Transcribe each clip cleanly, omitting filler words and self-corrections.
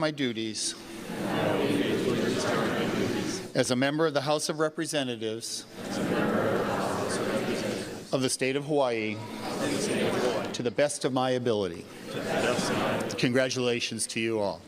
My duties as a member of the House of Representatives of the state of Hawaii to the best of my ability. Congratulations to you all.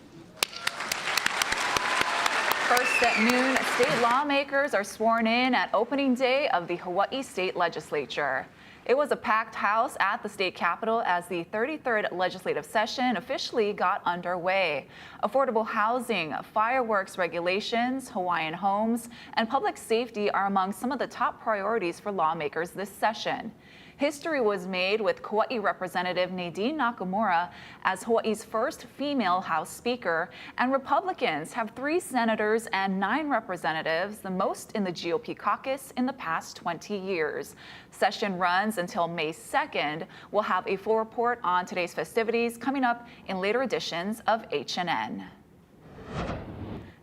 First at noon, state lawmakers are sworn in at opening day of the Hawaii State Legislature. It was a packed house at the state capitol as the 33rd legislative session officially got underway. Affordable housing, fireworks regulations, Hawaiian homes, and public safety are among some of the top priorities for lawmakers this session. History was made with Kauai Representative Nadine Nakamura as Hawaii's first female House Speaker, and Republicans have 3 senators and 9 representatives, the most in the GOP caucus in the past 20 years. Session runs until May 2nd. We'll have a full report on today's festivities coming up in later editions of HNN.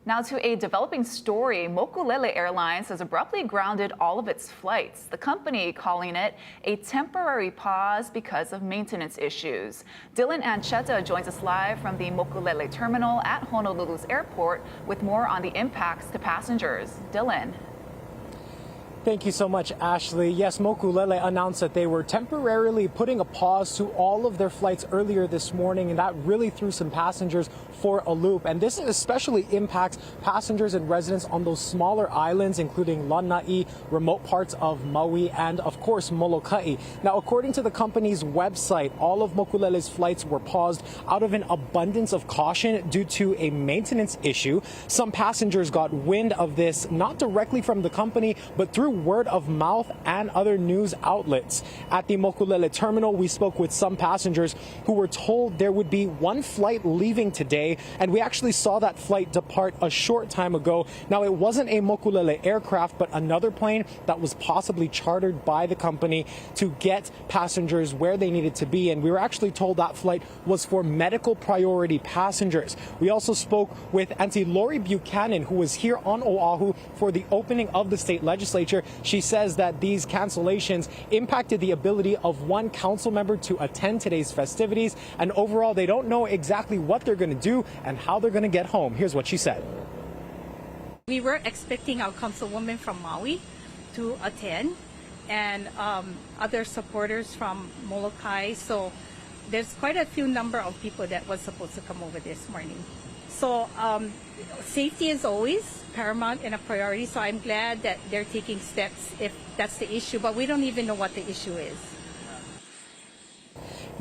Now to a developing story, Mokulele Airlines has abruptly grounded all of its flights, the company calling it a temporary pause because of maintenance issues. Dylan Ancheta joins us live from the Mokulele terminal at Honolulu's airport with more on the impacts to passengers. Dylan. Thank you so much, Ashley. Yes, Mokulele announced that they were temporarily putting a pause to all of their flights earlier this morning, and that really threw some passengers for a loop. And this especially impacts passengers and residents on those smaller islands, including Lanai, remote parts of Maui, and of course Molokai. Now, according to the company's website, all of Mokulele's flights were paused out of an abundance of caution due to a maintenance issue. Some passengers got wind of this, not directly from the company, but through word of mouth and other news outlets. At the Mokulele terminal, we spoke with some passengers who were told there would be one flight leaving today, and we actually saw that flight depart a short time ago. Now, it wasn't a Mokulele aircraft, but another plane that was possibly chartered by the company to get passengers where they needed to be, and we were actually told that flight was for medical priority passengers. We also spoke with Auntie Lori Buchanan, who was here on Oahu for the opening of the state legislature. She says that these cancellations impacted the ability of one council member to attend today's festivities, and overall they don't know exactly what they're going to do and how they're going to get home. Here's what she said. We were expecting our councilwoman from Maui to attend, and other supporters from Molokai, so there's quite a few number of people that was supposed to come over this morning. So safety is always paramount and a priority, so I'm glad that they're taking steps if that's the issue, but we don't even know what the issue is.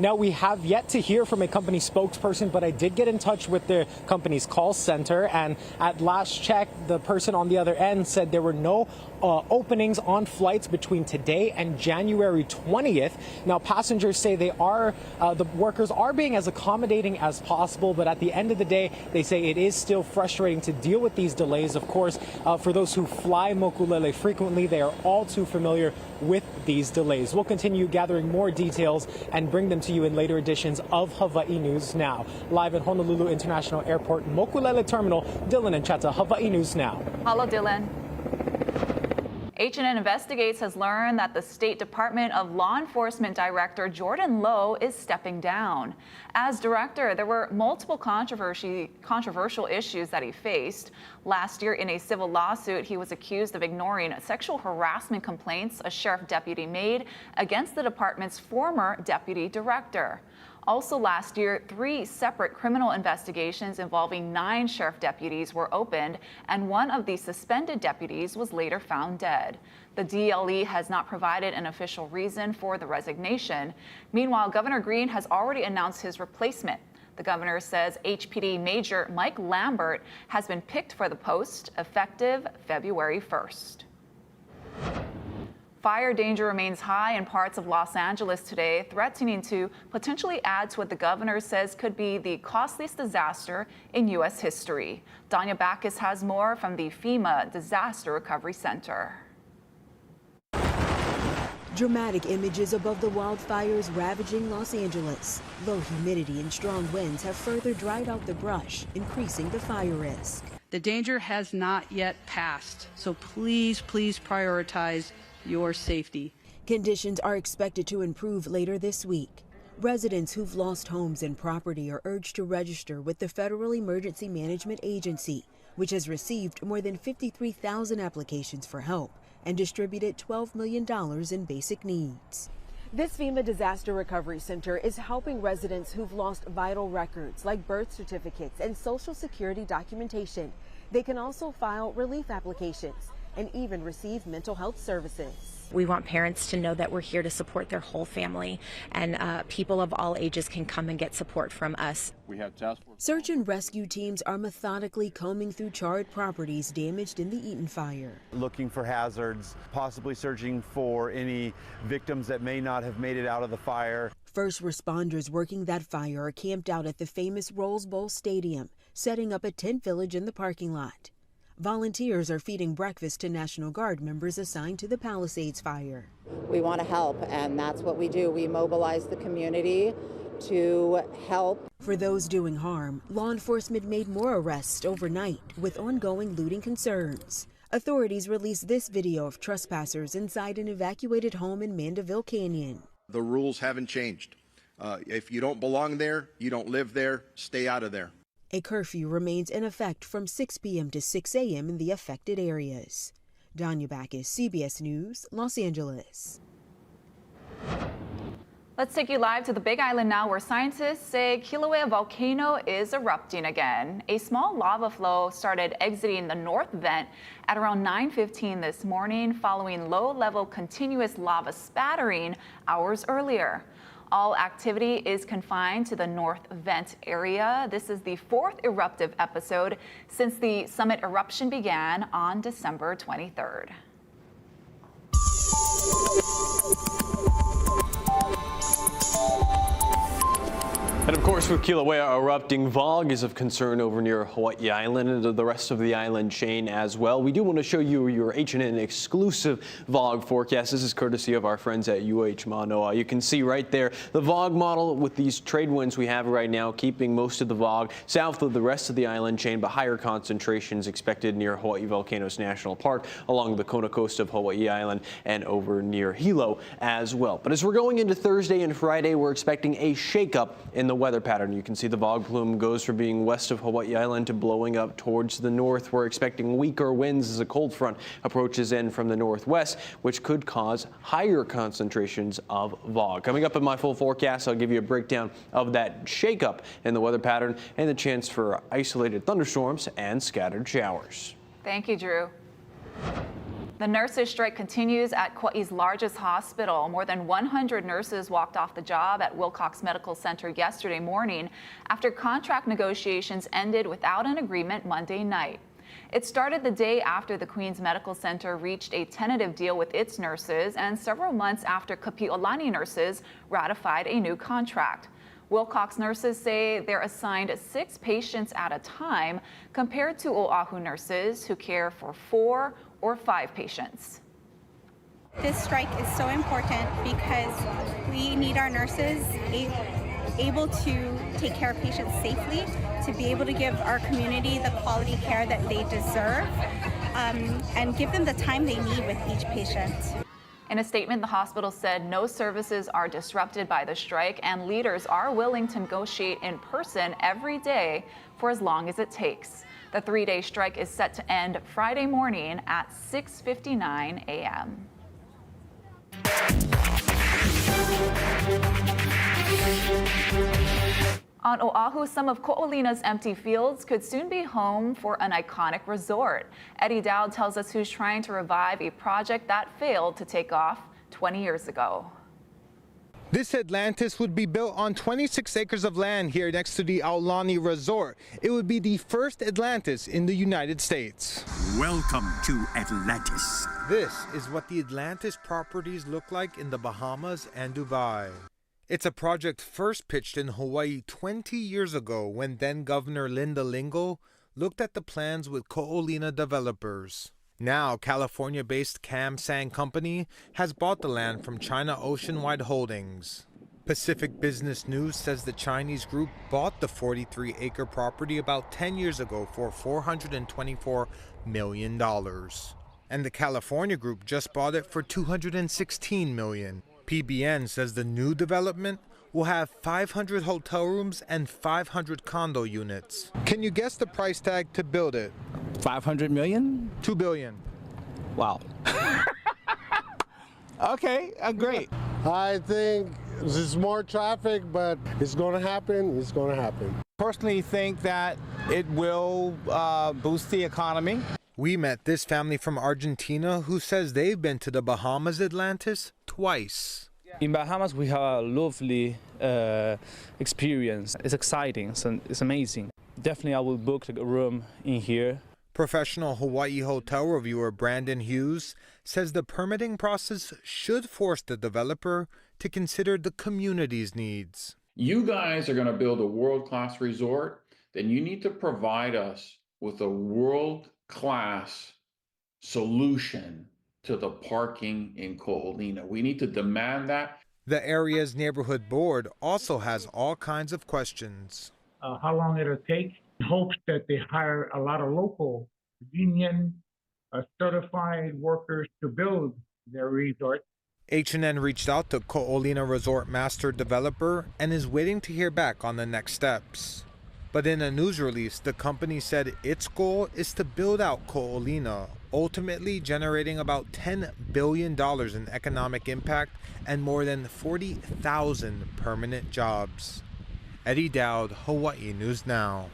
Now, we have yet to hear from a company spokesperson, but I did get in touch with the company's call center, and at last check, the person on the other end said there were no openings on flights between today and January 20th. Now, passengers say they are, the workers are being as accommodating as possible, but at the end of the day, they say it is still frustrating to deal with these delays. Of course, for those who fly Mokulele frequently, they are all too familiar with these delays. We'll continue gathering more details and bring them to you in later editions of Hawaii News Now. Live at Honolulu International Airport, Mokulele Terminal, Dylan Ancheta, Hawaii News Now. Hello, Dylan. HNN Investigates has learned that the State Department of Law Enforcement Director Jordan Lowe is stepping down. As director, there were multiple controversial issues that he faced. Last year, in a civil lawsuit, he was accused of ignoring sexual harassment complaints a sheriff deputy made against the department's former deputy director. Also last year, 3 separate criminal investigations involving 9 sheriff deputies were opened, and one of the suspended deputies was later found dead. The DLE has not provided an official reason for the resignation. Meanwhile, Governor Green has already announced his replacement. The governor says HPD Major Mike Lambert has been picked for the post effective February 1st. Fire danger remains high in parts of Los Angeles today, threatening to potentially add to what the governor says could be the costliest disaster in U.S. history. Danya Backus has more from the FEMA Disaster Recovery Center. Dramatic images above the wildfires ravaging Los Angeles. Low humidity and strong winds have further dried out the brush, increasing the fire risk. The danger has not yet passed, so please prioritize your safety. Conditions are expected to improve later this week. Residents who've lost homes and property are urged to register with the Federal Emergency Management Agency, which has received more than 53,000 applications for help and distributed $12 million in basic needs. This FEMA Disaster Recovery Center is helping residents who've lost vital records like birth certificates and Social Security documentation. They can also file relief applications and even receive mental health services. We want parents to know that we're here to support their whole family, and people of all ages can come and get support from us. We have task force. Search and rescue teams are methodically combing through charred properties damaged in the Eaton fire. Looking for hazards, possibly searching for any victims that may not have made it out of the fire. First responders working that fire are camped out at the famous Rose Bowl Stadium, setting up a tent village in the parking lot. Volunteers are feeding breakfast to National Guard members assigned to the Palisades fire. We want to help, and that's what we do. We mobilize the community to help. For those doing harm, law enforcement made more arrests overnight with ongoing looting concerns. Authorities released this video of trespassers inside an evacuated home in Mandeville Canyon. The rules haven't changed. If you don't belong there, you don't live there, stay out of there. A curfew remains in effect from 6 p.m. to 6 a.m. in the affected areas. Danya Backus, CBS News, Los Angeles. Let's take you live to the Big Island now, where scientists say Kilauea Volcano is erupting again. A small lava flow started exiting the north vent at around 9:15 this morning, following low-level continuous lava spattering hours earlier. All activity is confined to the north vent area. This is the fourth eruptive episode since the summit eruption began on December 23rd. And of course, with Kilauea erupting, fog is of concern over near Hawaii Island and the rest of the island chain as well. We do want to show you your H&N exclusive fog forecast. This is courtesy of our friends at UH Manoa. You can see right there the fog model with these trade winds we have right now, keeping most of the fog south of the rest of the island chain, but higher concentrations expected near Hawaii Volcanoes National Park, along the Kona coast of Hawaii Island, and over near Hilo as well. But as we're going into Thursday and Friday, we're expecting a shakeup in the weather pattern. You can see the fog plume goes from being west of Hawaii Island to blowing up towards the north. We're expecting weaker winds as a cold front approaches in from the northwest, which could cause higher concentrations of fog. Coming up in my full forecast, I'll give you a breakdown of that shakeup in the weather pattern and the chance for isolated thunderstorms and scattered showers. Thank you, Drew. The nurses' strike continues at Kauai's largest hospital. More than 100 nurses walked off the job at Wilcox Medical Center yesterday morning after contract negotiations ended without an agreement Monday night. It started the day after the Queens Medical Center reached a tentative deal with its nurses and several months after Kapi'olani nurses ratified a new contract. Wilcox nurses say they're assigned 6 patients at a time compared to Oahu nurses who care for 4 or 5 patients. This strike is so important because we need our nurses able to take care of patients safely, to be able to give our community the quality care that they deserve, and give them the time they need with each patient. In a statement, the hospital said no services are disrupted by the strike and leaders are willing to negotiate in person every day for as long as it takes. The 3-day strike is set to end Friday morning at 6:59 a.m. On Oahu, some of Ko'olina's empty fields could soon be home for an iconic resort. Eddie Dowd tells us who's trying to revive a project that failed to take off 20 years ago. This Atlantis would be built on 26 acres of land here next to the Aulani Resort. It would be the first Atlantis in the United States. Welcome to Atlantis. This is what the Atlantis properties look like in the Bahamas and Dubai. It's a project first pitched in Hawaii 20 years ago when then Governor Linda Lingle looked at the plans with Ko'olina developers. Now, California-based Cam Sang Company has bought the land from China Oceanwide Holdings. Pacific Business News says the Chinese group bought the 43-acre property about 10 years ago for $424 million. And the California group just bought it for $216 million. PBN says the new development will have 500 hotel rooms and 500 condo units. Can you guess the price tag to build it? 500 million? 2 billion. Wow. Okay, great. I think there's more traffic, but it's going to happen. It's going to happen. Personally think that it will boost the economy. We met this family from Argentina who says they've been to the Bahamas Atlantis twice. In Bahamas, we have a lovely experience. It's exciting, so it's amazing. Definitely, I will book a room in here. Professional Hawaii hotel reviewer Brandon Hughes says the permitting process should force the developer to consider the community's needs. You guys are going to build a world-class resort, then you need to provide us with a world-class solution to the parking in Ko'olina. We need to demand that. The area's neighborhood board also has all kinds of questions. How long it'll take? Hopes that they hire a lot of local union certified workers to build their resort. H&N reached out to Ko'olina Resort master developer and is waiting to hear back on the next steps. But in a news release, the company said its goal is to build out Ko'olina, ultimately generating about $10 billion in economic impact and more than 40,000 permanent jobs. Eddie Dowd, Hawaii News Now.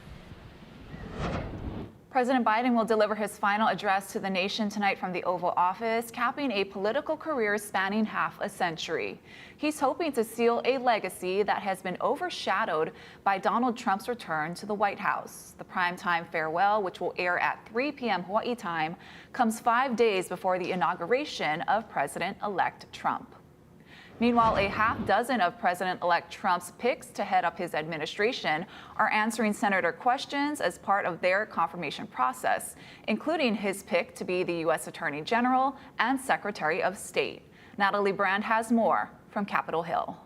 President Biden will deliver his final address to the nation tonight from the Oval Office, capping a political career spanning half a century. He's hoping to seal a legacy that has been overshadowed by Donald Trump's return to the White House. The primetime farewell, which will air at 3 p.m. Hawaii time, comes 5 days before the inauguration of President-elect Trump. Meanwhile, a half dozen of President-elect Trump's picks to head up his administration are answering senator questions as part of their confirmation process, including his pick to be the U.S. Attorney General and Secretary of State. Natalie Brand has more from Capitol Hill.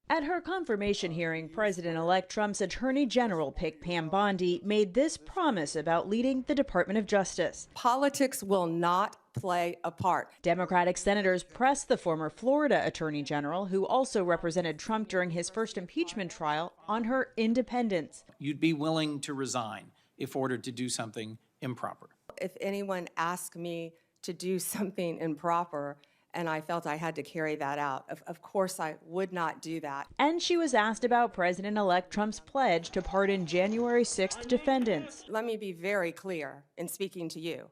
At her confirmation hearing, President-elect Trump's Attorney General pick Pam Bondi made this promise about leading the Department of Justice. Politics will not play a part. Democratic senators pressed the former Florida Attorney General, who also represented Trump during his first impeachment trial, on her independence. You'd be willing to resign if ordered to do something improper. If anyone asked me to do something improper, and I felt I had to carry that out, of course I would not do that. And she was asked about President-elect Trump's pledge to pardon January 6th defendants. Let me be very clear in speaking to you.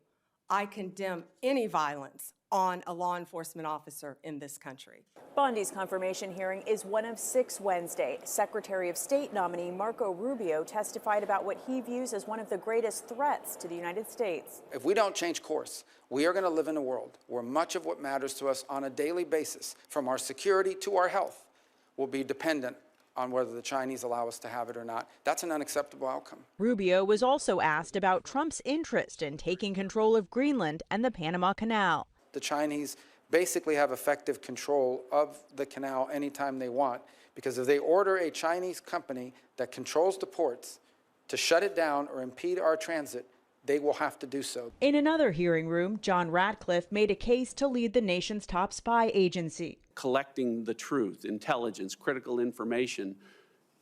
I condemn any violence on a law enforcement officer in this country. Bondi's confirmation hearing is one of 6 Wednesday. Secretary of State nominee Marco Rubio testified about what he views as one of the greatest threats to the United States. If we don't change course, we are going to live in a world where much of what matters to us on a daily basis, from our security to our health, will be dependent on whether the Chinese allow us to have it or not. That's an unacceptable outcome. Rubio was also asked about Trump's interest in taking control of Greenland and the Panama Canal. The Chinese basically have effective control of the canal anytime they want, because if they order a Chinese company that controls the ports to shut it down or impede our transit, they will have to do so. In another hearing room, John Ratcliffe made a case to lead the nation's top spy agency. Collecting the truth, intelligence, critical information,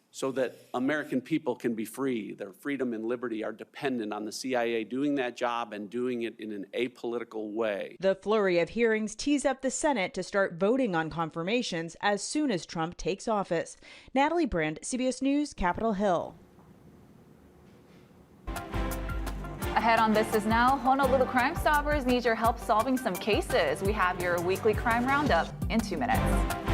so that American people can be free. Their freedom and liberty are dependent on the CIA doing that job and doing it in an apolitical way. The flurry of hearings tees up the Senate to start voting on confirmations as soon as Trump takes office. Natalie Brand, CBS News, Capitol Hill. Ahead on This Is Now, Honolulu Crime Stoppers need your help solving some cases. We have your weekly crime roundup in 2 minutes.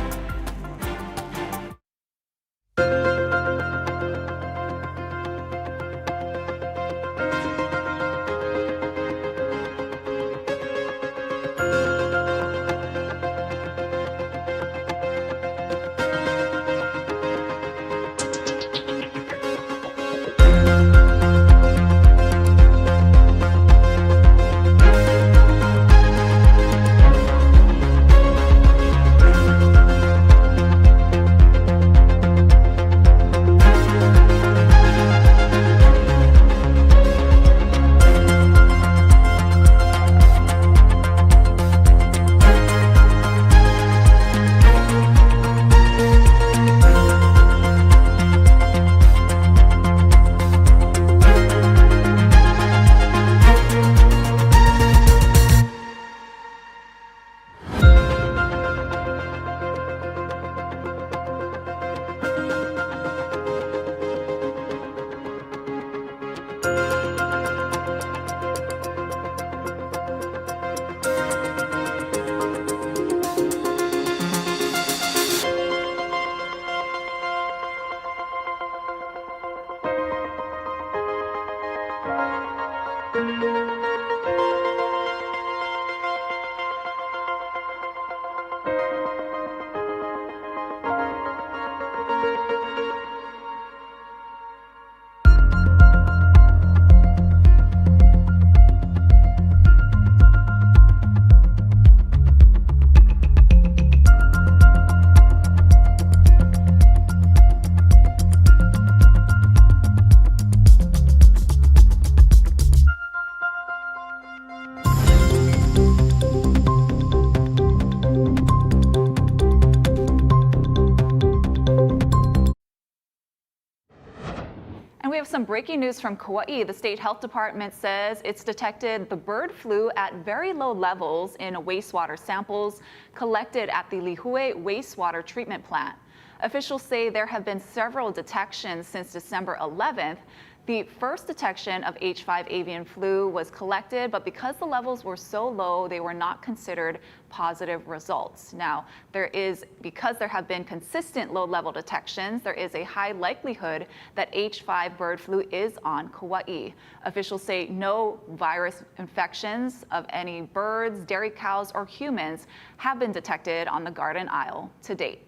breaking news from Kauai. The state health department says it's detected the bird flu at very low levels in wastewater samples collected at the Lihue wastewater treatment plant. Officials say there have been several detections since December 11th. The first detection of H5 avian flu was collected, but because the levels were so low, they were not considered positive results. Now, because there have been consistent low-level detections, there is a high likelihood that H5 bird flu is on Kauai. Officials say no virus infections of any birds, dairy cows, or humans have been detected on the Garden Isle to date.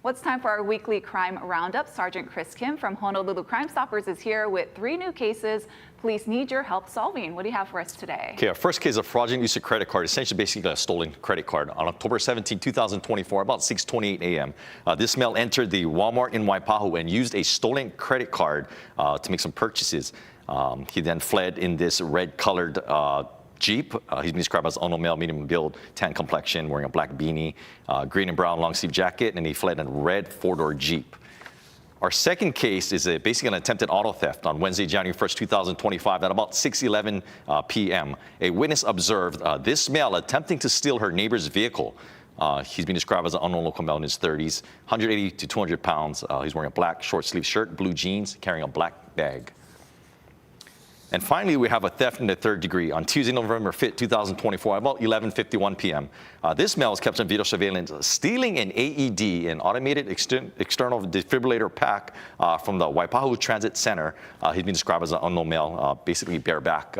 Well, it's time for our weekly crime roundup. Sergeant Chris Kim from Honolulu Crime Stoppers is here with 3 new cases police need your help solving. What do you have for us today? Okay, our first case of fraudulent use of credit card, essentially basically a stolen credit card. On October 17, 2024, about 6:28 a.m., this male entered the Walmart in Waipahu and used a stolen credit card to make some purchases. He then fled in this red-colored Jeep. He's been described as unknown male, medium build, tan complexion, wearing a black beanie, green and brown long sleeve jacket, and he fled in a red 4-door Jeep. Our second case is basically an attempted auto theft on Wednesday, January 1st, 2025 at about 6:11 p.m. A witness observed this male attempting to steal her neighbor's vehicle. He's been described as an unknown local male in his 30s, 180 to 200 pounds. He's wearing a black short sleeve shirt, blue jeans, carrying a black bag. And finally, we have a theft in the 3rd degree. On Tuesday, November 5th, 2024, about 11:51 p.m. This male was kept on video surveillance stealing an AED, an automated external defibrillator pack from the Waipahu Transit Center. He's been described as an unknown male, basically bareback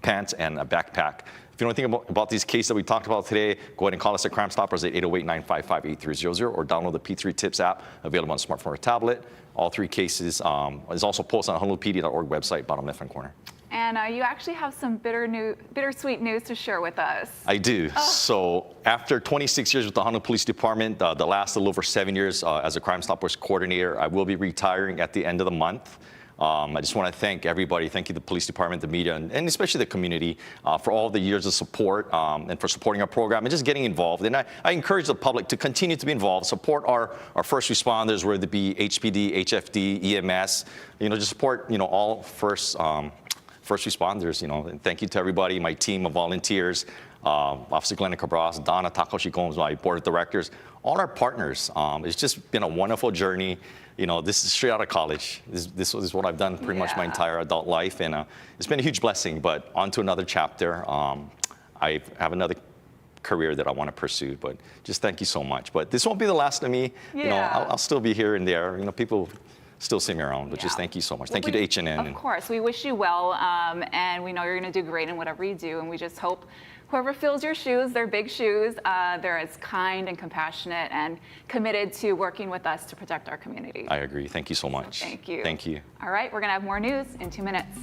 pants and a backpack. If you know anything about these cases that we talked about today, go ahead and call us at Crime Stoppers at 808-955-8300 or download the P3 Tips app available on smartphone or tablet. All 3 cases is also posted on honolupd.org website, bottom left-hand corner. And you actually have some bittersweet news to share with us. I do. So after 26 years with the Honolulu Police Department, the last a little over 7 years as a Crime Stoppers coordinator, I will be retiring at the end of the month. I just want to thank everybody. Thank you, the police department, the media, and especially the community for all the years of support and for supporting our program and just getting involved. And I encourage the public to continue to be involved, support our first responders, whether it be HPD, HFD, EMS, just support, all first responders, And thank you to everybody, my team of volunteers, Officer Glenn Cabras, Donna Takashi Combs, my board of directors, all our partners. It's just been a wonderful journey. This is straight out of college. This is what I've done pretty much my entire adult life, and it's been a huge blessing. But on to another chapter. I have another career that I want to pursue, but just thank you so much. But this won't be the last of me. I'll still be here and there. People still see me around, but just thank you so much. Thank you to H&N. Of course, we wish you well, and we know you're going to do great in whatever you do, and we just hope whoever fills your shoes, they're big shoes, they're as kind and compassionate and committed to working with us to protect our community. I agree. Thank you so much. Thank you. Thank you. All right, we're going to have more news in 2 minutes.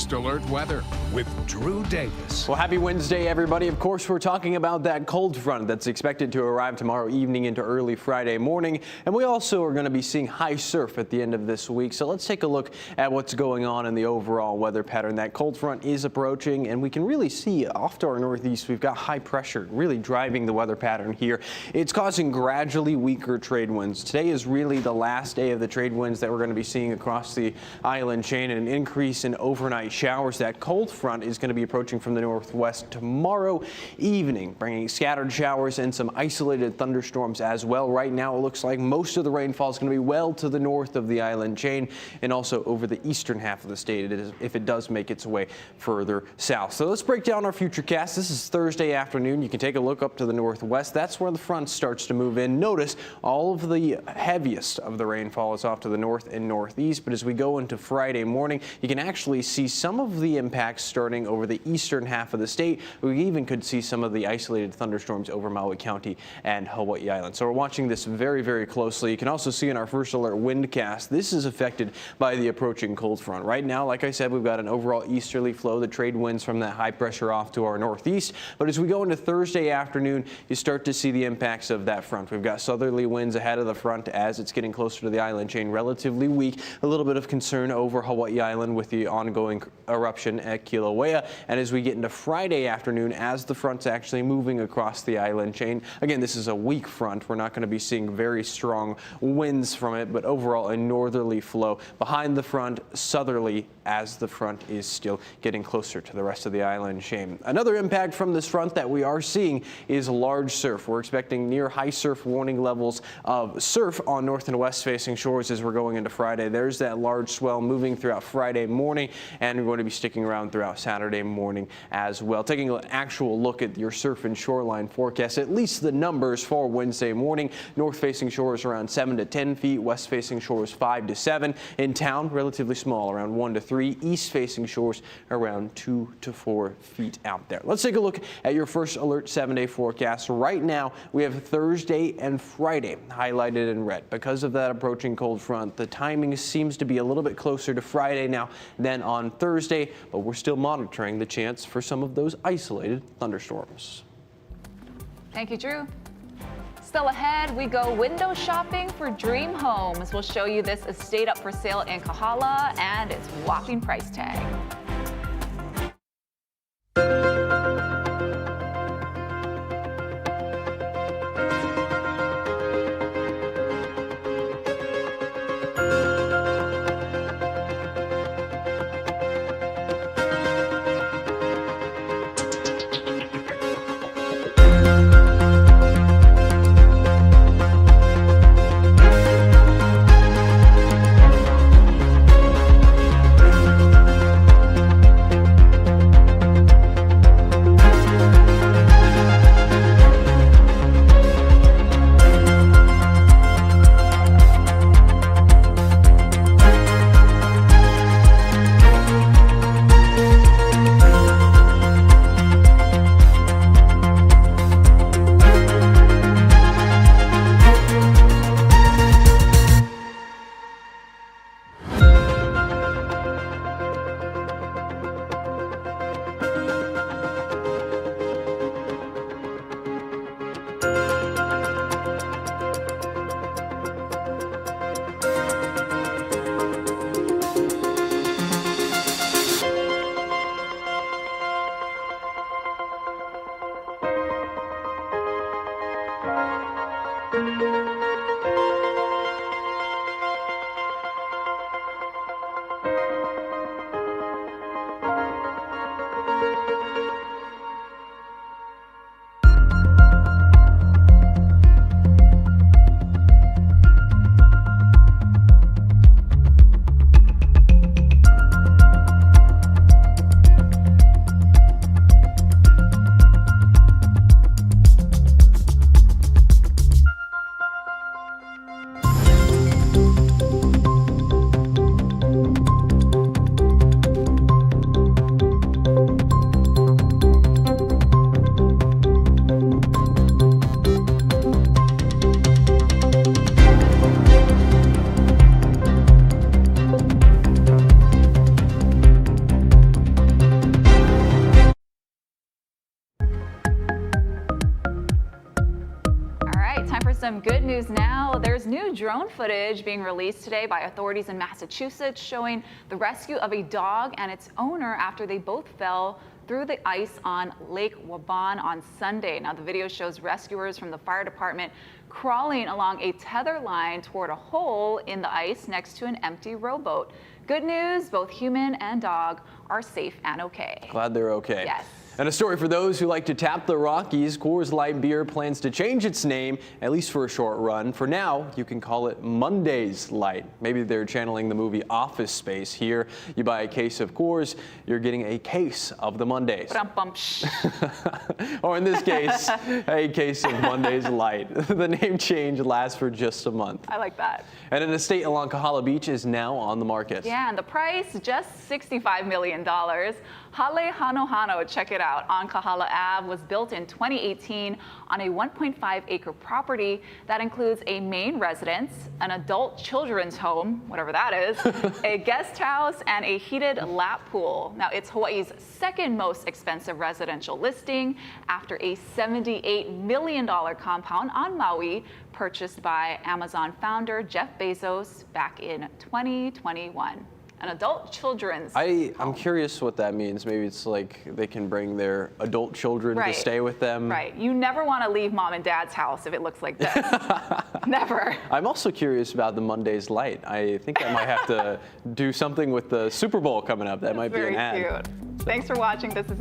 First Alert Weather with Drew Davis. Well, happy Wednesday, everybody. Of course, we're talking about that cold front that's expected to arrive tomorrow evening into early Friday morning. And we also are going to be seeing high surf at the end of this week. So let's take a look at what's going on in the overall weather pattern. That cold front is approaching, and we can really see off to our northeast, we've got high pressure really driving the weather pattern here. It's causing gradually weaker trade winds. Today is really the last day of the trade winds that we're going to be seeing across the island chain, and an increase in overnight showers. That cold front is going to be approaching from the northwest tomorrow evening, bringing scattered showers and some isolated thunderstorms as well. Right now, it looks like most of the rainfall is going to be well to the north of the island chain and also over the eastern half of the state if it does make its way further south. So let's break down our futurecast. This is Thursday afternoon. You can take a look up to the northwest. That's where the front starts to move in. Notice all of the heaviest of the rainfall is off to the north and northeast, but as we go into Friday morning, you can actually see some of the impacts starting over the eastern half of the state. We even could see some of the isolated thunderstorms over Maui County and Hawaii Island. So we're watching this very, very closely. You can also see in our first alert windcast, this is affected by the approaching cold front. Right now, like I said, we've got an overall easterly flow, the trade winds from that high pressure off to our northeast. But as we go into Thursday afternoon, you start to see the impacts of that front. We've got southerly winds ahead of the front as it's getting closer to the island chain, relatively weak. A little bit of concern over Hawaii Island with the ongoing eruption at Kilauea. And as we get into Friday afternoon, as the front's actually moving across the island chain, again, this is a weak front. We're not going to be seeing very strong winds from it, but overall a northerly flow behind the front, southerly, as the front is still getting closer to the rest of the island chain. Another impact from this front that we are seeing is large surf. We're expecting near high surf warning levels of surf on north and west facing shores as we're going into Friday. There's that large swell moving throughout Friday morning, and we're going to be sticking around throughout Saturday morning as well. Taking an actual look at your surf and shoreline forecast, at least the numbers for Wednesday morning. North facing shores around 7 to 10 feet, west facing shores 5 to 7. In town, relatively small, around 1 to 3. East facing shores around 2 to 4 feet out there. Let's take a look at your first alert 7-day forecast. Right now, we have Thursday and Friday highlighted in red. Because of that approaching cold front, the timing seems to be a little bit closer to Friday now than on Thursday, but we're still monitoring the chance for some of those isolated thunderstorms. Thank you, Drew. Still ahead, we go window shopping for dream homes. We'll show you this estate up for sale in Kahala and its whopping price tag. news now. There's new drone footage being released today by authorities in Massachusetts showing the rescue of a dog and its owner after they both fell through the ice on Lake Waban on Sunday. Now, the video shows rescuers from the fire department crawling along a tether line toward a hole in the ice next to an empty rowboat. Good news, both human and dog are safe and okay. Glad they're okay. Yes. And a story for those who like to tap the Rockies. Coors Light Beer plans to change its name, at least for a short run. For now, you can call it Mondays Light. Maybe they're channeling the movie Office Space here. You buy a case of Coors, you're getting a case of the Mondays. Or in this case, a case of Mondays Light. The name change lasts for just a month. I like that. And an estate along Kahala Beach is now on the market. Yeah, and the price, just $65 million. Hale Hano Hano, check it out, on Kahala Ave, was built in 2018 on a 1.5-acre property that includes a main residence, an adult children's home, whatever that is, a guest house, and a heated lap pool. Now, it's Hawaii's second most expensive residential listing after a $78 million compound on Maui purchased by Amazon founder Jeff Bezos back in 2021. An adult children's I'm curious what that means. Maybe it's like they can bring their adult children to stay with them. Right. You never want to leave mom and dad's house if it looks like this. Never. I'm also curious about the Mondays Light. I think I might have to do something with the Super Bowl coming up. That might be an ad. Very cute. Thanks for watching. This is